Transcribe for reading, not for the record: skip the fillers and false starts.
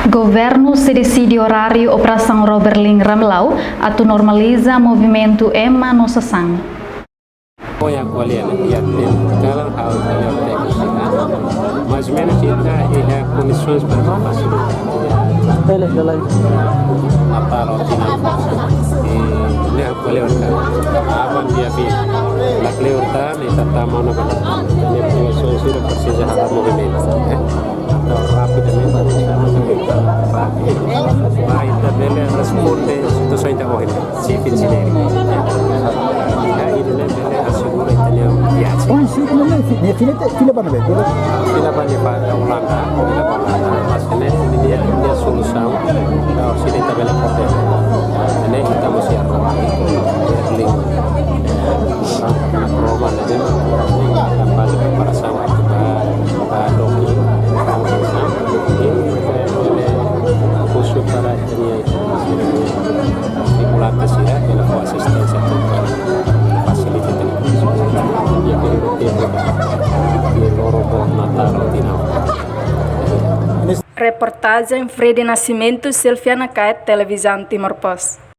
Governo se decide horário Operação Roberling Ramlau atu normaliza movimento Ema no Sasang. Põe a colher e a tela ao colher técnico, mais ou menos ele há condições para facilitar. Ele a parotina e ele a colher avan dia bem. La colher e tata mana pada ele condições ele precisa ada movimento, atau rapidamente vai ele responde situações da corrida, se fizer. Oh, sì, come me, fila pa na ba? Sila pa niya pa ulang mas ini dia solução kalau sini tabela porte ini kita masih link na prova na base preparação para doki curso para estimulantes ya ele com assistência facilita Reportagem Frede Nascimento, Silviana Caet, Televisão Timor Post.